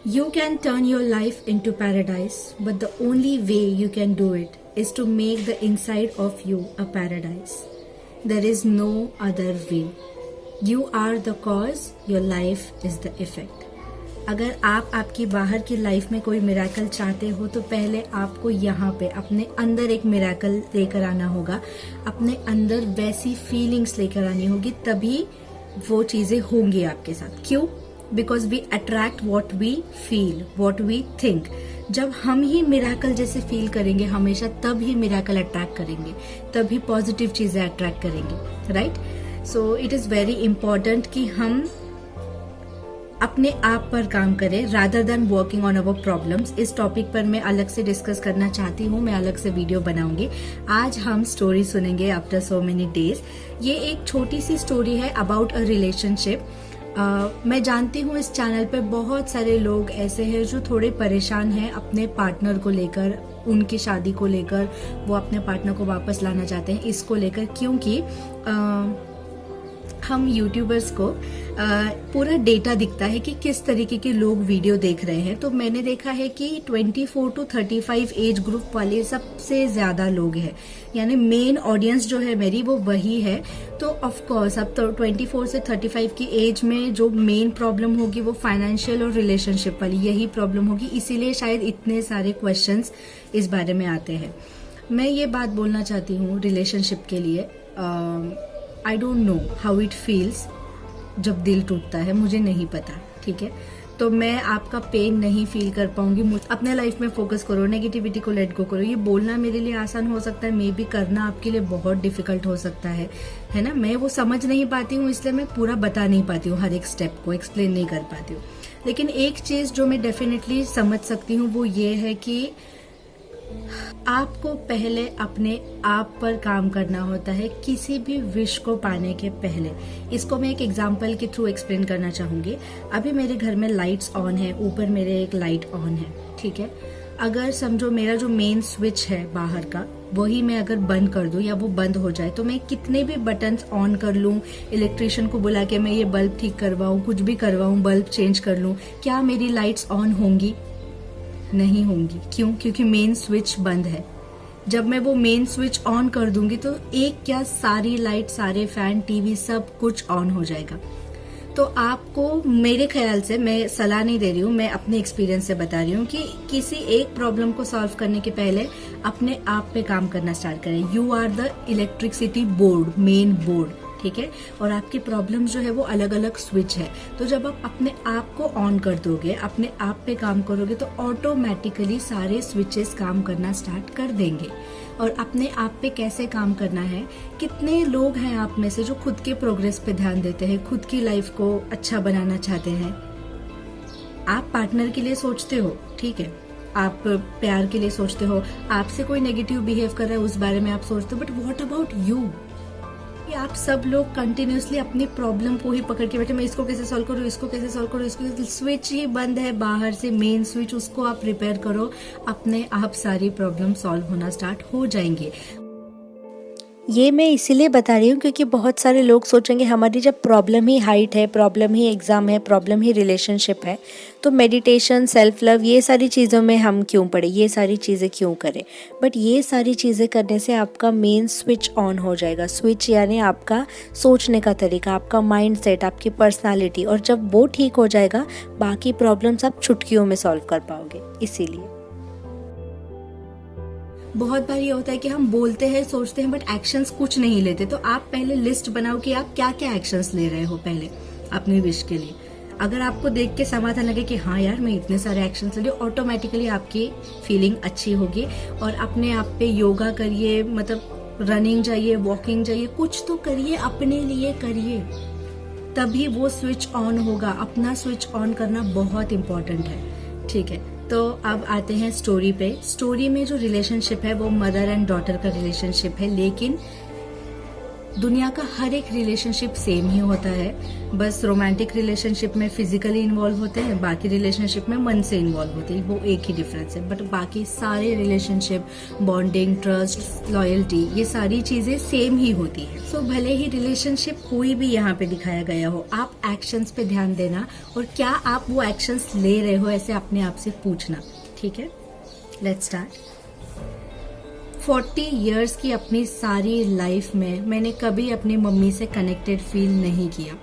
You can turn your life into paradise, but the only way you can do it is to make the inside of you a paradise. There is no other way. You are the cause, your life is the effect. अगर आप आपकी बाहर की life में कोई miracle चाहते हो तो पहले आपको यहाँ पे अपने अंदर एक मिराकल लेकर आना होगा, अपने अंदर वैसी फीलिंग्स लेकर आनी होगी, तभी वो चीज़ें होंगी आपके साथ. क्यों? Because we attract what we feel, what we think. जब हम ही मिराकल जैसे फील करेंगे हमेशा, तब ही मिराकल अट्रैक्ट करेंगे, तभी पॉजिटिव चीज़ें अट्रैक्ट करेंगे. Right? So it is very important कि हम अपने आप पर काम करें rather than working on our problems. इस टॉपिक पर मैं अलग से डिस्कस करना चाहती हूँ, मैं अलग से वीडियो बनाऊंगी. आज हम स्टोरी सुनेंगे आफ्टर सो मेनी डेज. ये एक छोटी सी स्टोरी है अबाउट अ रिलेशनशिप. मैं जानती हूँ इस चैनल पे बहुत सारे लोग ऐसे हैं जो थोड़े परेशान हैं अपने पार्टनर को लेकर, उनकी शादी को लेकर. वो अपने पार्टनर को वापस लाना चाहते हैं इसको लेकर, क्योंकि हम यूट्यूबर्स को पूरा डेटा दिखता है कि किस तरीके के लोग वीडियो देख रहे हैं. तो मैंने देखा है कि 24 to 35 एज ग्रुप वाले सबसे ज्यादा लोग हैं, यानी मेन ऑडियंस जो है मेरी वो वही है. तो ऑफ कोर्स अब तो 24 से 35 की एज में जो मेन प्रॉब्लम होगी वो फाइनेंशियल और रिलेशनशिप वाली यही प्रॉब्लम होगी, इसीलिए शायद इतने सारे क्वेश्चंस इस बारे में आते हैं. मैं ये बात बोलना चाहती हूँ रिलेशनशिप के लिए. I don't know how it feels जब दिल टूटता है, मुझे नहीं पता. ठीक है, तो मैं आपका पेन नहीं फील कर पाऊंगी. अपने लाइफ में फोकस करो, नेगेटिविटी को लेट गो करो. ये बोलना मेरे लिए आसान हो सकता है, मे बी करना आपके लिए बहुत डिफिकल्ट हो सकता है ना. मैं वो समझ नहीं पाती हूँ, इसलिए मैं पूरा बता नहीं पाती हूँ, हर एक स्टेप को एक्सप्लेन नहीं कर पाती हूँ. लेकिन एक चीज जो मैं डेफिनेटली समझ सकती हूँ वो ये है कि आपको पहले अपने आप पर काम करना होता है किसी भी विश को पाने के पहले. इसको मैं एक एग्जांपल के थ्रू एक्सप्लेन करना चाहूंगी. अभी मेरे घर में लाइट्स ऑन है, ऊपर मेरे एक लाइट ऑन है. ठीक है, अगर समझो मेरा जो मेन स्विच है बाहर का वही मैं अगर बंद कर दूं या वो बंद हो जाए, तो मैं कितने भी बटन्स ऑन कर लूं, इलेक्ट्रिशियन को बुला के मैं ये बल्ब ठीक करवाऊं, कुछ भी करवाऊं, बल्ब चेंज कर लूं, क्या मेरी लाइट्स ऑन होंगी? नहीं होंगी. क्यों? क्योंकि मेन स्विच बंद है. जब मैं वो मेन स्विच ऑन कर दूंगी तो एक क्या सारी लाइट, सारे फैन, टीवी सब कुछ ऑन हो जाएगा. तो आपको, मेरे ख्याल से, मैं सलाह नहीं दे रही हूँ, मैं अपने एक्सपीरियंस से बता रही हूँ कि किसी एक प्रॉब्लम को सॉल्व करने के पहले अपने आप पे काम करना स्टार्ट करें. You are the electricity board, main board. ठीक है, और आपकी प्रॉब्लम जो है वो अलग अलग स्विच है. तो जब आप अपने आप को ऑन कर दोगे, अपने आप पे काम करोगे, तो ऑटोमेटिकली सारे स्विचेस काम करना स्टार्ट कर देंगे. और अपने आप पे कैसे काम करना है, कितने लोग हैं आप में से जो खुद के प्रोग्रेस पे ध्यान देते हैं, खुद की लाइफ को अच्छा बनाना चाहते हैं. आप पार्टनर के लिए सोचते हो, ठीक है, आप प्यार के लिए सोचते हो, आपसे कोई नेगेटिव बिहेव कर रहा है उस बारे में आप सोचते हो, बट व्हाट अबाउट यू? आप सब लोग कंटिन्यूसली अपनी प्रॉब्लम को ही पकड़ के बैठे, मैं इसको कैसे सॉल्व करूँ, इसको कैसे सॉल्व करूँ, इसको, स्विच ही बंद है बाहर से, मेन स्विच, उसको आप रिपेयर करो, अपने आप सारी प्रॉब्लम सॉल्व होना स्टार्ट हो जाएंगे. ये मैं इसीलिए बता रही हूँ क्योंकि बहुत सारे लोग सोचेंगे हमारी जब प्रॉब्लम ही हाइट है, प्रॉब्लम ही एग्ज़ाम है, प्रॉब्लम ही रिलेशनशिप है, तो मेडिटेशन, सेल्फ लव, ये सारी चीज़ों में हम क्यों पड़े, ये सारी चीज़ें क्यों करें. बट ये सारी चीज़ें करने से आपका मेन स्विच ऑन हो जाएगा. स्विच यानी आपका सोचने का तरीका, आपका माइंड सेट, आपकी पर्सनालिटी. और जब वो ठीक हो जाएगा, बाकी प्रॉब्लम्स आप चुटकियों में सॉल्व कर पाओगे. इसीलिए बहुत बार ये होता है कि हम बोलते हैं, सोचते हैं, बट एक्शंस कुछ नहीं लेते. तो आप पहले लिस्ट बनाओ कि आप क्या क्या एक्शंस ले रहे हो पहले अपनी विश के लिए. अगर आपको देख के समाधान लगे कि हाँ यार मैं इतने सारे एक्शंस ले रही हूँ, ऑटोमेटिकली आपकी फीलिंग अच्छी होगी. और अपने आप पे योगा करिए, मतलब रनिंग जाइए, वॉकिंग जाइए, कुछ तो करिए, अपने लिए करिए, तभी वो स्विच ऑन होगा. अपना स्विच ऑन करना बहुत इंपॉर्टेंट है. ठीक है, तो अब आते हैं स्टोरी पे. स्टोरी में जो रिलेशनशिप है वो मदर एंड डॉटर का रिलेशनशिप है, लेकिन दुनिया का हर एक रिलेशनशिप सेम ही होता है, बस रोमांटिक रिलेशनशिप में फिजिकली इन्वॉल्व होते हैं, बाकी रिलेशनशिप में मन से इन्वॉल्व होते हैं, वो एक ही डिफरेंस है। बट बाकी सारे रिलेशनशिप, बॉन्डिंग, ट्रस्ट, लॉयल्टी, ये सारी चीजें सेम ही होती है। सो भले ही रिलेशनशिप कोई भी यहाँ पे दिखाया गया हो, आप एक्शंस पे ध्यान देना और क्या आप वो एक्शंस ले रहे हो ऐसे अपने आप से पूछना। ठीक है, लेट्स स्टार्ट। 40 इयर्स की अपनी सारी लाइफ में मैंने कभी अपनी मम्मी से कनेक्टेड फील नहीं किया।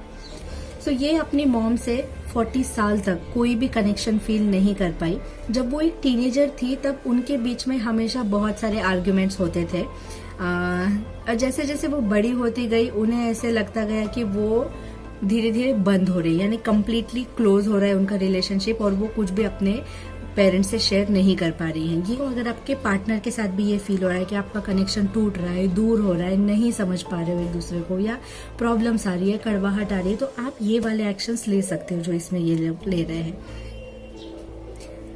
सो ये अपनी मॉम से 40 साल तक कोई भी कनेक्शन फील नहीं कर पाई। जब वो एक टीनेजर थी तब उनके बीच में हमेशा बहुत सारे आर्ग्यूमेंट्स होते थे। जैसे जैसे वो बड़ी होती गई उन्हें ऐसे लगता गया कि वो धीरे धीरे बंद हो रही है, यानी कम्प्लीटली क्लोज हो रहा है उनका रिलेशनशिप और वो कुछ भी अपने पेरेंट्स से शेयर नहीं कर पा रही हैं। ये अगर आपके पार्टनर के साथ भी ये फील हो रहा है कि आपका कनेक्शन टूट रहा है, दूर हो रहा है, नहीं समझ पा रहे हो एक दूसरे को, या प्रॉब्लम्स आ रही है, कड़वाहट आ रही है, तो आप ये वाले एक्शंस ले सकते हो जो इसमें ये ले रहे हैं।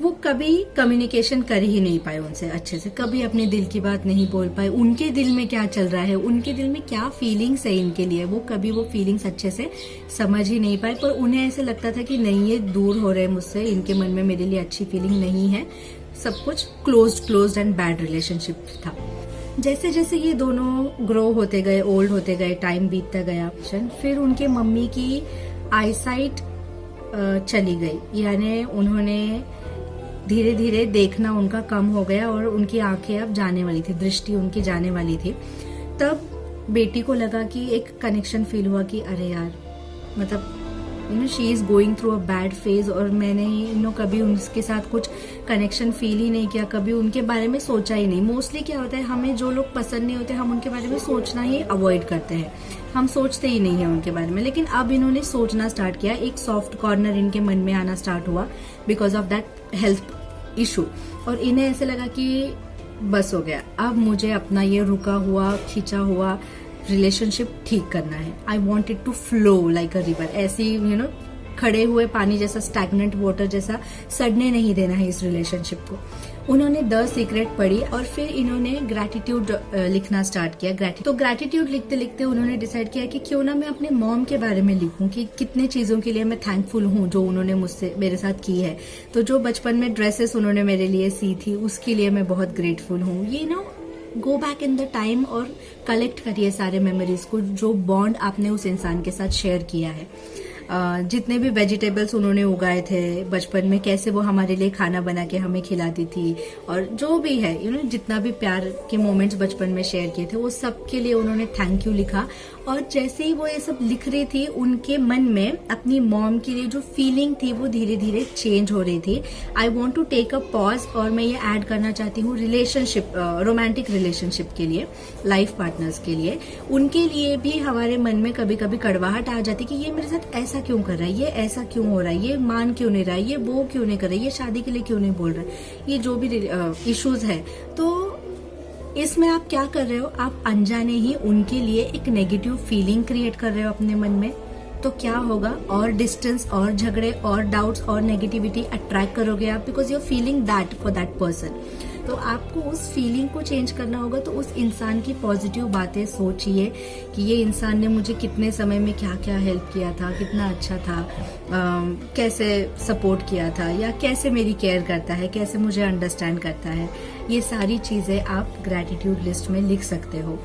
वो कभी कम्युनिकेशन कर ही नहीं पाए उनसे अच्छे से, कभी अपने दिल की बात नहीं बोल पाए, उनके दिल में क्या चल रहा है, उनके दिल में क्या फीलिंग्स है इनके लिए, वो कभी वो फीलिंग्स अच्छे से समझ ही नहीं पाए। पर उन्हें ऐसे लगता था कि नहीं, ये दूर हो रहे हैं मुझसे, इनके मन में मेरे लिए अच्छी फीलिंग नहीं है, सब कुछ क्लोज्ड एंड बैड रिलेशनशिप था। जैसे जैसे ये दोनों ग्रो होते गए, ओल्ड होते गए, टाइम बीतता गया, फिर उनके मम्मी की आईसाइट चली गई, यानी उन्होंने धीरे धीरे देखना उनका कम हो गया और उनकी आंखें अब जाने वाली थी, दृष्टि उनकी जाने वाली थी। तब बेटी को लगा कि एक कनेक्शन फील हुआ कि अरे यार, मतलब she is going through a bad phase, और मैंने कभी उनके साथ कुछ कनेक्शन फील ही नहीं किया, कभी उनके बारे में सोचा ही नहीं। मोस्टली क्या होता है, हमें जो लोग पसंद नहीं होते हम उनके बारे में सोचना ही अवॉइड करते हैं, हम सोचते ही नहीं है उनके बारे में। लेकिन अब इन्होंने सोचना स्टार्ट किया, एक सॉफ्ट कॉर्नर इनके मन में आना स्टार्ट हुआ because of that health issue, और इन्हें ऐसे लगा कि बस हो गया, अब मुझे अपना ये रुका हुआ, खिंचा हुआ रिलेशनशिप ठीक करना है। I want it to flow like a river, ऐसी खड़े हुए पानी जैसा, स्टैग्नेंट वाटर जैसा सड़ने नहीं देना है इस रिलेशनशिप को। उन्होंने द सीक्रेट पढ़ी और फिर इन्होंने ग्रैटिट्यूड लिखना स्टार्ट किया। तो ग्रैटिट्यूड लिखते लिखते उन्होंने डिसाइड किया कि क्यों ना मैं अपने मॉम के बारे में लिखूं कि कितने चीजों के लिए मैं थैंकफुल हूं जो उन्होंने मुझसे मेरे साथ की है। तो जो बचपन में ड्रेसेस उन्होंने मेरे लिए सी थी उसके लिए मैं बहुत ग्रेटफुल हूँ। Go back in the time और कलेक्ट करिए सारे मेमोरीज को, जो बॉन्ड आपने उस इंसान के साथ शेयर किया है। जितने भी वेजिटेबल्स उन्होंने उगाए थे बचपन में, कैसे वो हमारे लिए खाना बना के हमें खिलाती थी, और जो भी है जितना भी प्यार के मोमेंट्स बचपन में शेयर किए थे वो सब के लिए उन्होंने थैंक यू लिखा। और जैसे ही वो ये सब लिख रही थी उनके मन में अपनी मॉम के लिए जो फीलिंग थी वो धीरे धीरे चेंज हो रही थी। I want to take a pause, और मैं ये ऐड करना चाहती हूँ रिलेशनशिप, रोमांटिक रिलेशनशिप के लिए, लाइफ पार्टनर्स के लिए, उनके लिए भी हमारे मन में कभी कभी कड़वाहट आ जाती कि ये मेरे साथ ऐसा क्यों कर रहा है, ये ऐसा क्यों हो रहा है, ये मान क्यों नहीं रहा है, ये वो क्यों नहीं कर रहा है, ये शादी के लिए क्यों नहीं बोल रहा है, ये जो भी इश्यूज है। तो इसमें आप क्या कर रहे हो, आप अनजाने ही उनके लिए एक नेगेटिव फीलिंग क्रिएट कर रहे हो अपने मन में। तो क्या होगा, और डिस्टेंस, और झगड़े, और डाउट्स, और नेगेटिविटी अट्रैक्ट करोगे आप, because you are feeling that for that person. तो आपको उस फीलिंग को चेंज करना होगा। तो उस इंसान की पॉजिटिव बातें सोचिए कि ये इंसान ने मुझे कितने समय में क्या क्या हेल्प किया था, कितना अच्छा था, कैसे सपोर्ट किया था, या कैसे मेरी केयर करता है, कैसे मुझे अंडरस्टैंड करता है। ये सारी चीजें आप ग्रैटिट्यूड लिस्ट में लिख सकते हो।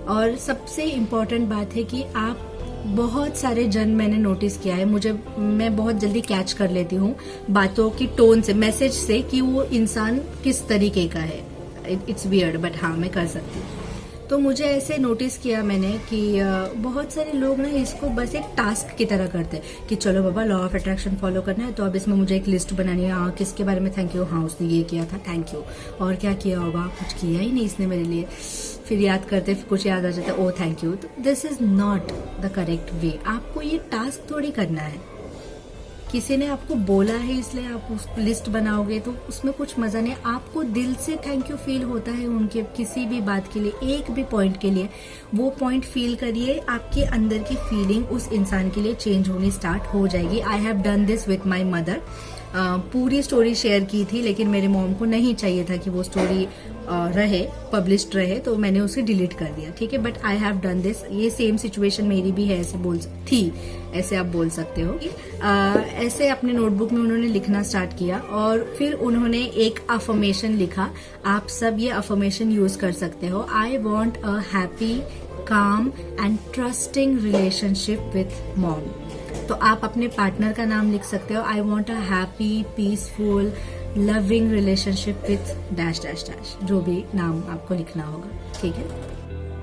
और सबसे इम्पोर्टेंट बात है कि आप, बहुत सारे जन मैंने नोटिस किया है, मैं बहुत जल्दी कैच कर लेती हूँ बातों की टोन से, मैसेज से, कि वो इंसान किस तरीके का है। इट्स वियर्ड बट हाँ, मैं कर सकती हूँ। तो मुझे ऐसे नोटिस किया मैंने कि बहुत सारे लोग ना इसको बस एक टास्क की तरह करते हैं कि चलो बाबा लॉ ऑफ अट्रैक्शन फॉलो करना है, तो अब इसमें मुझे एक लिस्ट बनानी है। हाँ, किसके बारे में थैंक यू, हाँ उसने ये किया था, थैंक यू, और क्या किया होगा, कुछ किया ही नहीं इसने मेरे लिए। फिर याद करते, फिर कुछ याद आ जाता है, ओ थैंक यू। तो this is not the correct way. आपको ये टास्क थोड़ी करना है, किसी ने आपको बोला है इसलिए आप उस लिस्ट बनाओगे तो उसमें कुछ मजा नहीं। आपको दिल से थैंक यू फील होता है उनके किसी भी बात के लिए, एक भी पॉइंट के लिए, वो पॉइंट फील करिए, आपके अंदर की फीलिंग उस इंसान के लिए चेंज होनी स्टार्ट हो जाएगी। I have done this with my mother. पूरी स्टोरी शेयर की थी, लेकिन मेरे मॉम को नहीं चाहिए था कि वो स्टोरी रहे, पब्लिश्ड रहे, तो मैंने उसे डिलीट कर दिया, ठीक है। But I have done this. ये सेम सिचुएशन मेरी भी है, ऐसे आप बोल सकते हो। ऐसे अपने नोटबुक में उन्होंने लिखना स्टार्ट किया और फिर उन्होंने एक अफर्मेशन लिखा। आप सब ये अफर्मेशन यूज कर सकते हो। आई वॉन्ट अ हैप्पी, काम and trusting relationship with mom. तो आप अपने पार्टनर का नाम लिख सकते हो। I want a happy, peaceful, loving relationship with dash dash dash, जो भी नाम आपको लिखना होगा, ठीक है।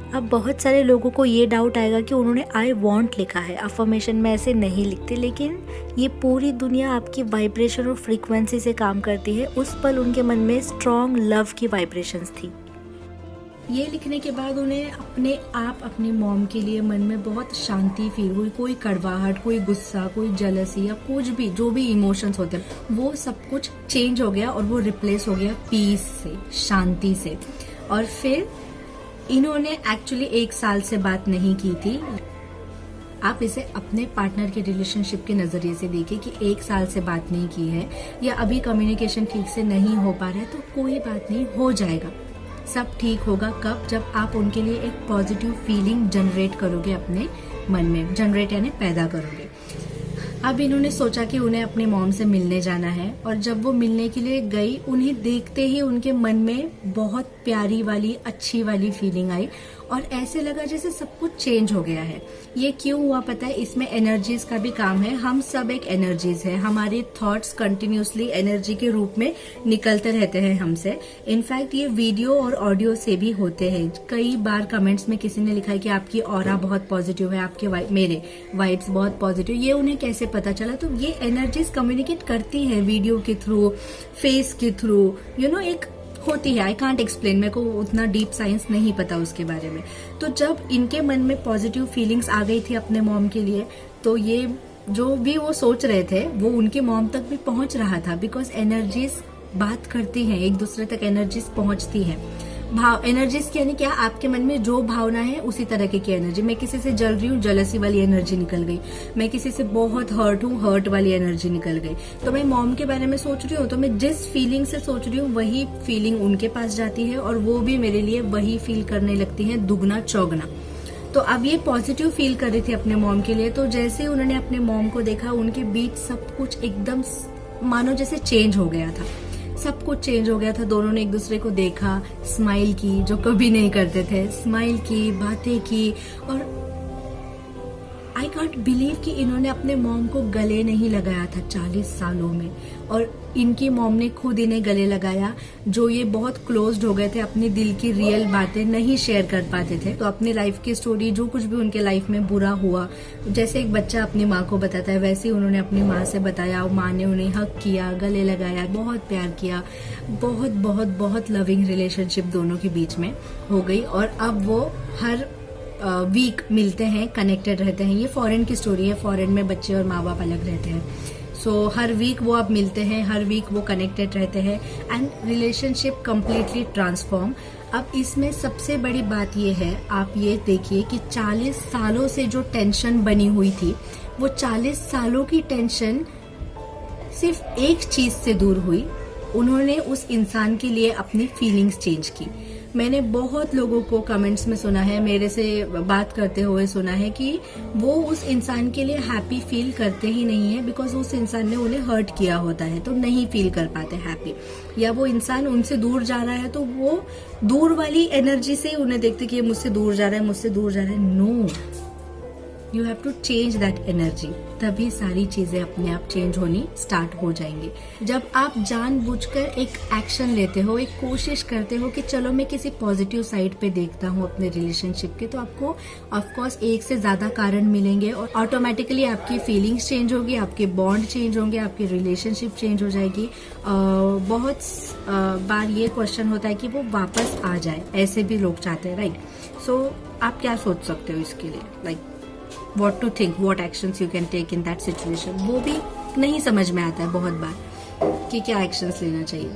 अब बहुत सारे लोगों को ये डाउट आएगा कि उन्होंने आई वॉन्ट लिखा है, अफर्मेशन में ऐसे नहीं लिखते, लेकिन ये पूरी दुनिया आपकी वाइब्रेशन और फ्रीक्वेंसी से काम करती है। उस पल उनके मन में स्ट्रॉन्ग लव की वाइब्रेशंस थी। ये लिखने के बाद उन्हें अपने मॉम के लिए मन में बहुत शांति फील हुई। कोई कड़वाहट, कोई गुस्सा, कोई जेलसी या कुछ भी, जो भी इमोशंस होते हैं, वो सब कुछ चेंज हो गया और वो रिप्लेस हो गया पीस से, शांति से। और फिर इन्होंने एक्चुअली 1 साल से बात नहीं की थी। आप इसे अपने पार्टनर के रिलेशनशिप के नजरिए से देखिए कि 1 साल से बात नहीं की है या अभी कम्युनिकेशन ठीक से नहीं हो पा रहा है, तो कोई बात नहीं, हो जाएगा, सब ठीक होगा। कब? जब आप उनके लिए एक पॉजिटिव फीलिंग जनरेट करोगे, अपने मन में जनरेट यानी पैदा करोगे। अब इन्होंने सोचा कि उन्हें अपने मॉम से मिलने जाना है, और जब वो मिलने के लिए गई, उन्हें देखते ही उनके मन में बहुत प्यारी वाली, अच्छी वाली फीलिंग आई और ऐसे लगा जैसे सब कुछ चेंज हो गया है। ये क्यों हुआ पता है? इसमें एनर्जीज का भी काम है। हम सब एक एनर्जीज है। हमारे थॉट्स कंटिन्यूसली एनर्जी के रूप में निकलते रहते हैं हमसे। इनफैक्ट ये वीडियो और ऑडियो से भी होते हैं। कई बार कमेंट्स में किसी ने लिखा है कि आपकी ऑरा बहुत पॉजिटिव है, आपके मेरे वाइब्स बहुत पॉजिटिव। ये उन्हें कैसे पता चला? तो ये एनर्जीज कम्युनिकेट करती है वीडियो के थ्रू, फेस के थ्रू, एक होती है। आई कांट एक्सप्लेन, मेरे को उतना डीप साइंस नहीं पता उसके बारे में। तो जब इनके मन में पॉजिटिव फीलिंग्स आ गई थी अपने मॉम के लिए, तो ये जो भी वो सोच रहे थे वो उनके मॉम तक भी पहुंच रहा था। बिकॉज एनर्जीज बात करती हैं, एक दूसरे तक एनर्जीज पहुंचती हैं। एनर्जीज यानी क्या? आपके मन में जो भावना है उसी तरह की एनर्जी। मैं किसी से जल रही हूँ, जलसी वाली एनर्जी निकल गई। मैं किसी से बहुत हर्ट हूँ, हर्ट वाली एनर्जी निकल गई। तो मैं मॉम के बारे में सोच रही हूँ, तो मैं जिस फीलिंग से सोच रही हूँ वही फीलिंग उनके पास जाती है और वो भी मेरे लिए वही फील करने लगती है, दुगना चौगना। तो अब ये पॉजिटिव फील कर रही थी अपने मॉम के लिए। तो जैसे ही उन्होंने अपने मॉम को देखा, उनके बीच सब कुछ एकदम मानो जैसे चेंज हो गया था। सब कुछ चेंज हो गया था। दोनों ने एक दूसरे को देखा, स्माइल की, जो कभी नहीं करते थे, स्माइल की, बातें की। और आई कांट बिलीव कि इन्होंने अपने मॉम को गले नहीं लगाया था 40 सालों में, और इनकी मॉम ने खुद इन्हें गले लगाया। जो ये बहुत क्लोज्ड हो गए थे, अपने दिल की रियल बातें नहीं शेयर कर पाते थे, तो अपनी लाइफ की स्टोरी, जो कुछ भी उनके लाइफ में बुरा हुआ, जैसे एक बच्चा अपनी माँ को बताता है, वैसे ही उन्होंने अपनी माँ से बताया। माँ ने उन्हें हक किया, गले लगाया, बहुत प्यार किया। बहुत बहुत बहुत लविंग रिलेशनशिप दोनों के बीच में हो गई। और अब वो हर वीक मिलते हैं, कनेक्टेड रहते हैं। ये फॉरेन की स्टोरी है। फॉरेन में बच्चे और माँ बाप अलग रहते हैं। सो हर वीक वो अब मिलते हैं, हर वीक वो कनेक्टेड रहते हैं एंड रिलेशनशिप कम्प्लीटली ट्रांसफॉर्म। अब इसमें सबसे बड़ी बात ये है, आप ये देखिए कि 40 सालों से जो टेंशन बनी हुई थी, वो 40 सालों की टेंशन सिर्फ एक चीज से दूर हुई। उन्होंने उस इंसान के लिए अपनी फीलिंग्स चेंज की। मैंने बहुत लोगों को कमेंट्स में सुना है, मेरे से बात करते हुए सुना है कि वो उस इंसान के लिए हैप्पी फील करते ही नहीं है, बिकॉज उस इंसान ने उन्हें हर्ट किया होता है, तो नहीं फील कर पाते हैप्पी। या वो इंसान उनसे दूर जा रहा है, तो वो दूर वाली एनर्जी से उन्हें देखते कि ये मुझसे दूर जा रहा है, मुझसे दूर जा रहा है। No, you have to change that energy, तभी सारी चीजें अपने आप चेंज होनी स्टार्ट हो जाएंगी। जब आप जानबूझकर एक एक्शन लेते हो, एक कोशिश करते हो कि चलो मैं किसी पॉजिटिव साइड पे देखता हूँ अपने रिलेशनशिप के, तो आपको ऑफकोर्स एक से ज्यादा कारण मिलेंगे और ऑटोमेटिकली आपकी फीलिंग्स चेंज होगी, आपके बॉन्ड चेंज होंगे, आपकी रिलेशनशिप चेंज हो जाएगी। बहुत बार ये क्वेश्चन होता है कि वो वापस आ जाए, ऐसे भी लोग चाहते हैं, राइट? सो आप क्या सोच सकते हो इसके लिए, like what to think, what actions you can take in that situation? वो भी नहीं समझ में आता है बहुत बार कि क्या एक्शंस लेना चाहिए।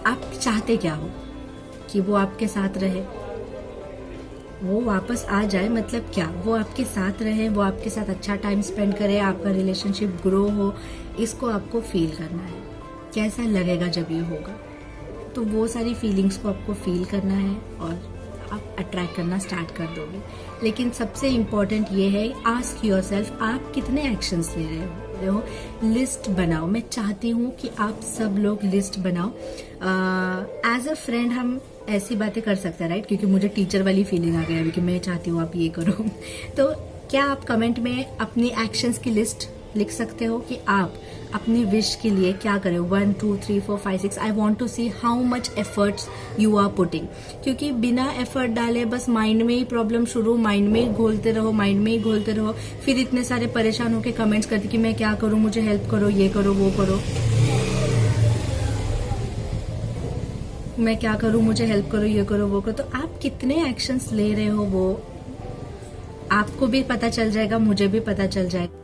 आप चाहते क्या हो? कि वो आपके साथ रहे, वो वापस आ जाए मतलब क्या, वो आपके साथ रहे, वो आपके साथ अच्छा टाइम स्पेंड करे, आपका रिलेशनशिप ग्रो हो, इसको आपको फील करना है। कैसा लगेगा जब ये होगा, तो वो सारी फीलिंग्स को आपको फील करना है और आप अट्रैक्ट करना स्टार्ट कर दोगे। लेकिन सबसे इम्पोर्टेंट ये है, आस्क योरसेल्फ आप कितने एक्शंस ले रहे हो। लिस्ट बनाओ। मैं चाहती हूँ कि आप सब लोग लिस्ट बनाओ। एज अ फ्रेंड हम ऐसी बातें कर सकते हैं, राइट, क्योंकि मुझे टीचर वाली फीलिंग आ गई अभी कि मैं चाहती हूँ आप ये करो। तो क्या आप कमेंट में अपनी एक्शंस की लिस्ट लिख सकते हो कि आप अपनी विश के लिए क्या करें। 1 2 3 4 5 6 I want to see how much efforts you are putting. क्योंकि बिना एफर्ट डाले बस माइंड में ही प्रॉब्लम शुरू, माइंड में ही घोलते रहो, माइंड में ही घोलते रहो, फिर इतने सारे परेशान होकर कमेंट्स करते कि मैं क्या करूं, मुझे हेल्प करो, ये करो, वो करो, मैं क्या करूं, मुझे हेल्प करो, ये करो, वो करो। तो आप कितने एक्शंस ले रहे हो वो आपको भी पता चल जाएगा, मुझे भी पता चल जाएगा।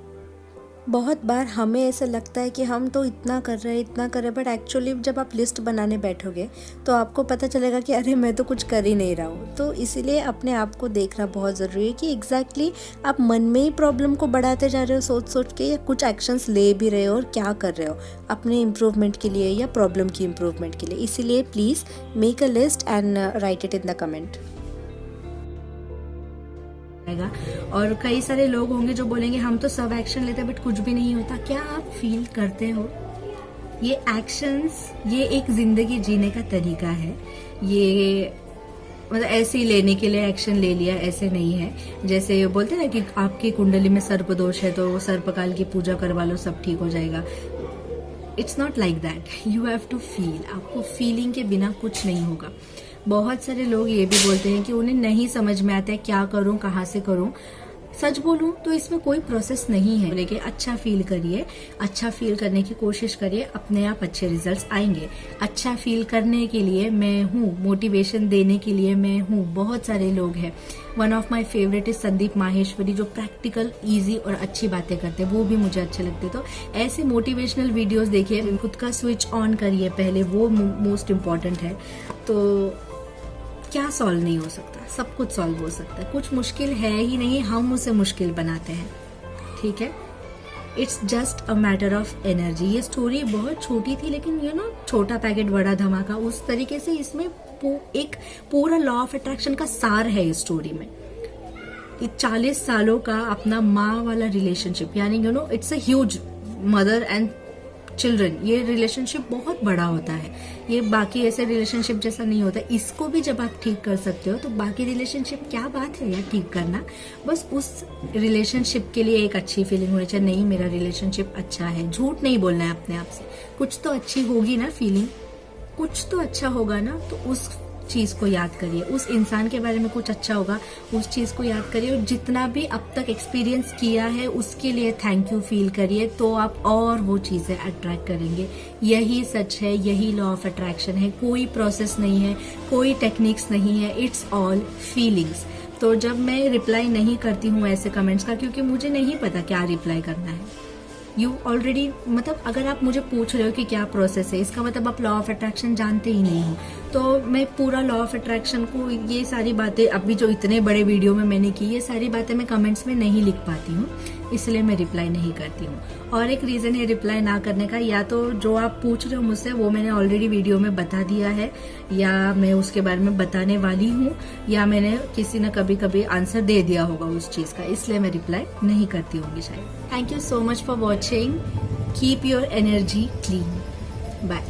बहुत बार हमें ऐसा लगता है कि हम तो इतना कर रहे हैं, इतना कर रहे हैं, बट एक्चुअली जब आप लिस्ट बनाने बैठोगे तो आपको पता चलेगा कि अरे मैं तो कुछ कर ही नहीं रहा हूँ। तो इसीलिए अपने आप को देखना बहुत ज़रूरी है कि एग्जैक्टली आप मन में ही प्रॉब्लम को बढ़ाते जा रहे हो सोच सोच के, या कुछ एक्शंस ले भी रहे हो और क्या कर रहे हो अपने इम्प्रूवमेंट के लिए या प्रॉब्लम की इम्प्रूवमेंट के लिए। इसीलिए please make a list and right it in the comment. और कई सारे लोग होंगे जो बोलेंगे हम तो सब एक्शन लेते हैं बट कुछ भी नहीं होता। क्या आप फील करते हो? ये एक्शंस, ये एक जिंदगी जीने का तरीका है। ये मतलब ऐसे ही लेने के लिए एक्शन ले लिया ऐसे नहीं है। जैसे बोलते हैं ना कि आपकी कुंडली में सर्प दोष है तो सर्पकाल की पूजा करवा लो, सब ठीक हो जाएगा। It's not like that. You have to feel. आपको फीलिंग के बिना कुछ नहीं होगा। बहुत सारे लोग ये भी बोलते हैं कि उन्हें नहीं समझ में आता है क्या करूं, कहाँ से करूं। सच बोलूं तो इसमें कोई प्रोसेस नहीं है। लेकिन अच्छा फील करिए, अच्छा फील करने की कोशिश करिए, अपने आप अच्छे रिजल्ट्स आएंगे। अच्छा फील करने के लिए मैं हूँ, मोटिवेशन देने के लिए मैं हूँ। बहुत सारे लोग हैं। One of my favourite is Sandeep Maheshwari, जो प्रैक्टिकल, इजी और अच्छी बातें करते हैं, वो भी मुझे अच्छे लगते। तो ऐसे मोटिवेशनल वीडियोस देखिए, खुद का स्विच ऑन करिए पहले, वो मोस्ट इम्पॉर्टेंट है। तो क्या सॉल्व नहीं हो सकता? सब कुछ सॉल्व हो सकता है। कुछ मुश्किल है ही नहीं, हम उसे मुश्किल बनाते हैं। ठीक है, it's just a matter of energy. ये स्टोरी बहुत छोटी थी लेकिन छोटा पैकेट बड़ा धमाका, उस तरीके से इसमें एक पूरा लॉ ऑफ अट्रैक्शन का सार है इस स्टोरी में। 40 सालों का अपना माँ वाला रिलेशनशिप, यानी it's a huge mother and children. ये रिलेशनशिप बहुत बड़ा होता है। ये बाकी ऐसे रिलेशनशिप जैसा नहीं होता। इसको भी जब आप ठीक कर सकते हो तो बाकी रिलेशनशिप क्या बात है यार ठीक करना। बस उस रिलेशनशिप के लिए एक अच्छी फीलिंग होनी चाहिए, नहीं मेरा रिलेशनशिप अच्छा है। झूठ नहीं बोलना है अपने आप से, कुछ तो अच्छी होगी ना फीलिंग, कुछ तो अच्छा होगा ना। तो उस चीज को याद करिए, उस इंसान के बारे में कुछ अच्छा होगा, उस चीज को याद करिए। और जितना भी अब तक एक्सपीरियंस किया है उसके लिए थैंक यू फील करिए, तो आप और वो चीजें अट्रैक्ट करेंगे। यही सच है, यही लॉ ऑफ अट्रैक्शन है। कोई प्रोसेस नहीं है, कोई टेक्निक्स नहीं है, इट्स ऑल फीलिंग्स। तो जब मैं रिप्लाई नहीं करती हूँ ऐसे कमेंट्स का, क्योंकि मुझे नहीं पता क्या रिप्लाई करना है। यू ऑलरेडी, मतलब अगर आप मुझे पूछ रहे हो कि क्या प्रोसेस है, इसका मतलब आप लॉ ऑफ अट्रैक्शन जानते ही नहीं हो। तो मैं पूरा लॉ ऑफ अट्रैक्शन को, ये सारी बातें अभी जो इतने बड़े वीडियो में मैंने की, ये सारी बातें मैं कमेंट्स में नहीं लिख पाती हूँ, इसलिए मैं रिप्लाई नहीं करती हूँ। और एक रीजन है रिप्लाई ना करने का, या तो जो आप पूछ रहे हो मुझसे वो मैंने ऑलरेडी वीडियो में बता दिया है, या मैं उसके बारे में बताने वाली हूँ, या मैंने किसी ने कभी कभी आंसर दे दिया होगा उस चीज का, इसलिए मैं रिप्लाई नहीं करती होंगी शायद। Thank you so much for watching. Keep your energy clean. Bye.